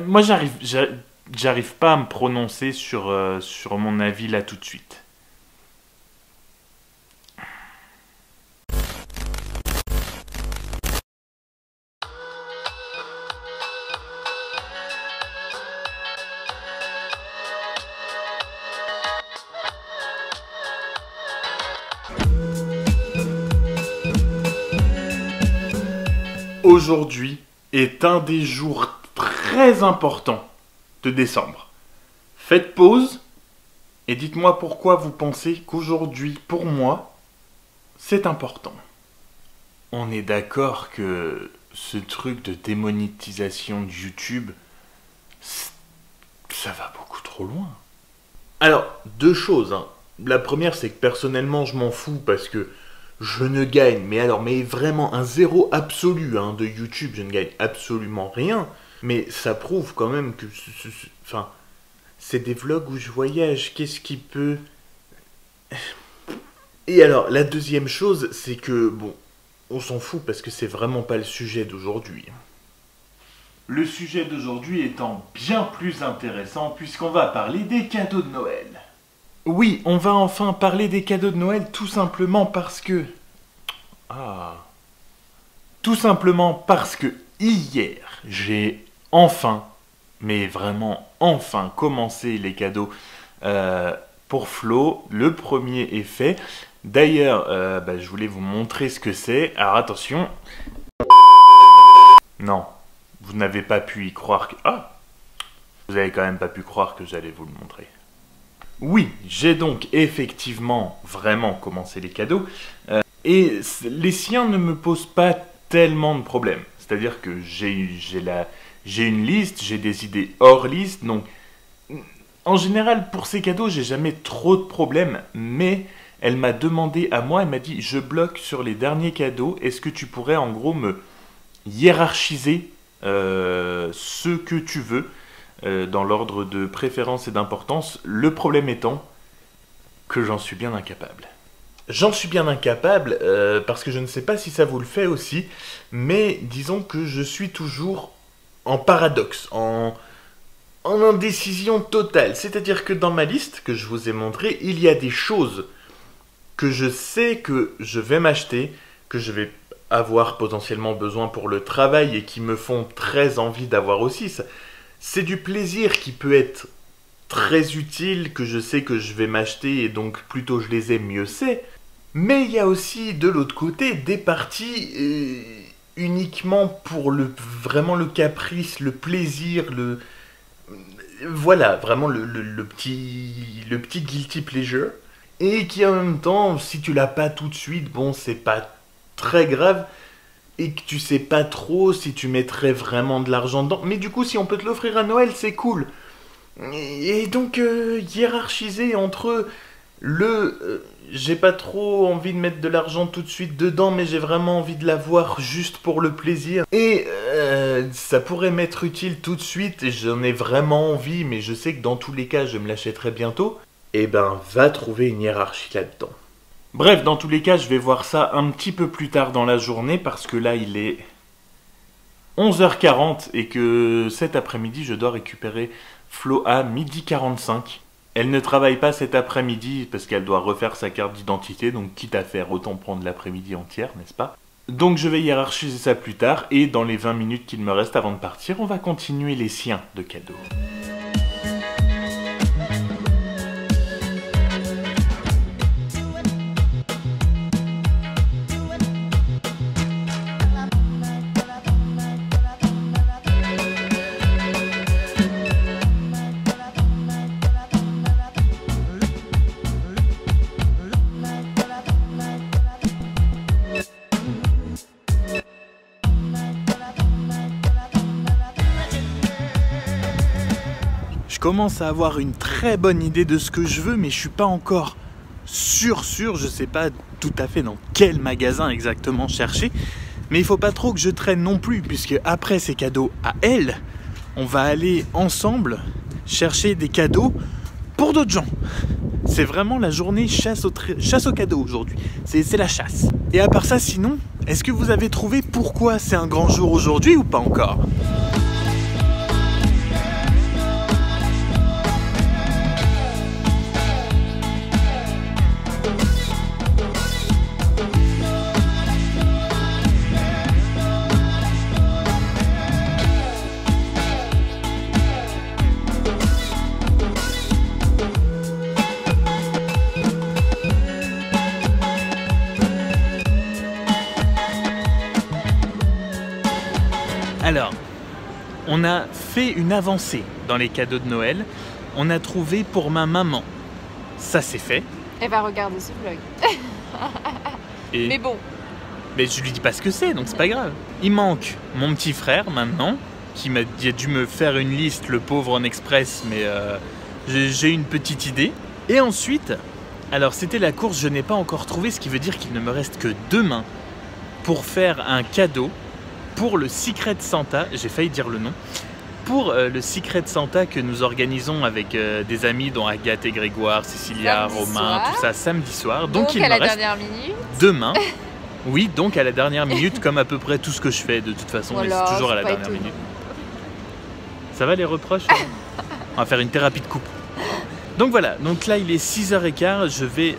Moi, j'arrive pas à me prononcer sur mon avis là tout de suite. Aujourd'hui est un des jours très importants de décembre. Faites pause et dites-moi pourquoi vous pensez qu'aujourd'hui, pour moi, c'est important. On est d'accord que ce truc de démonétisation de YouTube, ça va beaucoup trop loin. Alors, deux choses, hein. La première, c'est que personnellement, je m'en fous parce que je ne gagne, mais vraiment un zéro absolu hein, de YouTube, je ne gagne absolument rien. Mais ça prouve quand même que, enfin, c'est des vlogs où je voyage, qu'est-ce qui peut... Et alors, la deuxième chose, c'est que, bon, on s'en fout parce que c'est vraiment pas le sujet d'aujourd'hui. Le sujet d'aujourd'hui étant bien plus intéressant puisqu'on va parler des cadeaux de Noël. Oui, on va enfin parler des cadeaux de Noël tout simplement parce que... Tout simplement parce que hier, j'ai enfin, mais vraiment enfin commencé les cadeaux pour Flo. Le premier est fait. D'ailleurs, je voulais vous montrer ce que c'est. Alors attention. Non, vous n'avez pas pu y croire que... Ah, vous avez quand même pas pu croire que j'allais vous le montrer. Oui, j'ai donc effectivement vraiment commencé les cadeaux. Et les siens ne me posent pas tellement de problèmes. C'est-à-dire que j'ai une liste, j'ai des idées hors liste. Donc, en général, pour ces cadeaux, j'ai jamais trop de problèmes. Mais elle m'a demandé à moi, elle m'a dit, je bloque sur les derniers cadeaux. Est-ce que tu pourrais en gros me hiérarchiser ce que tu veux dans l'ordre de préférence et d'importance, le problème étant que j'en suis bien incapable. J'en suis bien incapable parce que je ne sais pas si ça vous le fait aussi, mais disons que je suis toujours en paradoxe, en indécision totale. C'est-à-dire que dans ma liste que je vous ai montrée, il y a des choses que je sais que je vais m'acheter, que je vais avoir potentiellement besoin pour le travail et qui me font très envie d'avoir aussi. C'est du plaisir qui peut être très utile, que je sais que je vais m'acheter et donc plus tôt je les ai, mieux c'est. Mais il y a aussi de l'autre côté des parties uniquement pour vraiment le caprice, le plaisir, voilà, vraiment le petit guilty pleasure. Et qui en même temps, si tu l'as pas tout de suite, bon c'est pas très grave. Et que tu sais pas trop si tu mettrais vraiment de l'argent dedans. Mais du coup, si on peut te l'offrir à Noël, c'est cool. Et donc, hiérarchiser entre j'ai pas trop envie de mettre de l'argent tout de suite dedans, mais j'ai vraiment envie de l'avoir juste pour le plaisir. Et ça pourrait m'être utile tout de suite, et j'en ai vraiment envie, mais je sais que dans tous les cas, je me l'achèterai bientôt. Eh ben, va trouver une hiérarchie là-dedans. Bref, dans tous les cas, je vais voir ça un petit peu plus tard dans la journée parce que là, il est 11h40 et que cet après-midi, je dois récupérer Flo à 12h45. Elle ne travaille pas cet après-midi parce qu'elle doit refaire sa carte d'identité, donc quitte à faire, autant prendre l'après-midi entière, n'est-ce pas? Donc je vais hiérarchiser ça plus tard et dans les 20 minutes qu'il me reste avant de partir, on va continuer les siens de cadeaux. Je commence à avoir une très bonne idée de ce que je veux, mais je suis pas encore sûr, je sais pas tout à fait dans quel magasin exactement chercher, mais il faut pas trop que je traîne non plus, puisque après ces cadeaux à elle, on va aller ensemble chercher des cadeaux pour d'autres gens. C'est vraiment la journée chasse aux cadeaux aujourd'hui, c'est la chasse. Et à part ça, sinon, est-ce que vous avez trouvé pourquoi c'est un grand jour aujourd'hui ou pas encore ? on a fait une avancée dans les cadeaux de Noël. On a trouvé pour ma maman. Ça c'est fait. Elle va regarder ce vlog. Et... Mais bon. Mais je lui dis pas ce que c'est, donc c'est pas grave. Il manque mon petit frère maintenant, qui a dû me faire une liste, le pauvre en express, mais j'ai une petite idée. Et ensuite, alors c'était la course, je n'ai pas encore trouvé, ce qui veut dire qu'il ne me reste que demain pour faire un cadeau pour le Secret Santa, j'ai failli dire le nom, pour le Secret Santa que nous organisons avec des amis dont Agathe et Grégoire, Cécilia, Samedi Romain, soir. tout ça, samedi soir. Donc il à me la reste dernière minute. demain. Oui, donc à la dernière minute, comme à peu près tout ce que je fais de toute façon, mais Voilà, c'est toujours à la c'est pas dernière étonnant. minute. Ça va les reproches? On va faire une thérapie de couple. Donc voilà, donc là il est 6h15, je vais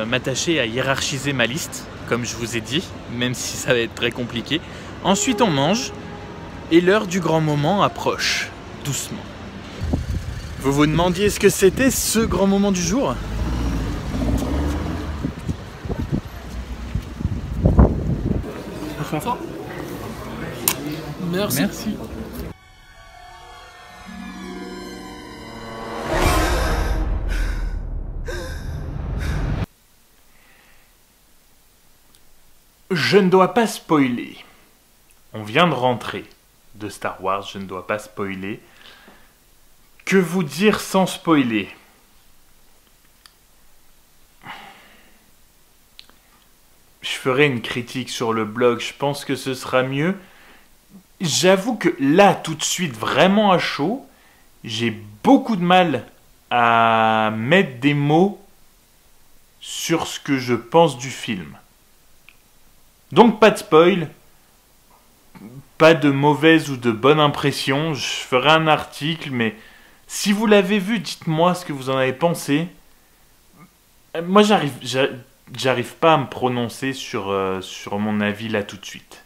m'attacher à hiérarchiser ma liste, comme je vous ai dit, même si ça va être très compliqué. Ensuite on mange, et l'heure du grand moment approche, doucement. Vous vous demandiez ce que c'était ce grand moment du jour? Merci. Merci. Je ne dois pas spoiler. On vient de rentrer de Star Wars, je ne dois pas spoiler. Que vous dire sans spoiler? Je ferai une critique sur le blog, je pense que ce sera mieux. J'avoue que là, tout de suite, vraiment à chaud, j'ai beaucoup de mal à mettre des mots sur ce que je pense du film. Donc pas de spoil, pas de mauvaise ou de bonne impression, je ferai un article, mais si vous l'avez vu, dites-moi ce que vous en avez pensé. Moi, j'arrive pas à me prononcer sur mon avis là tout de suite.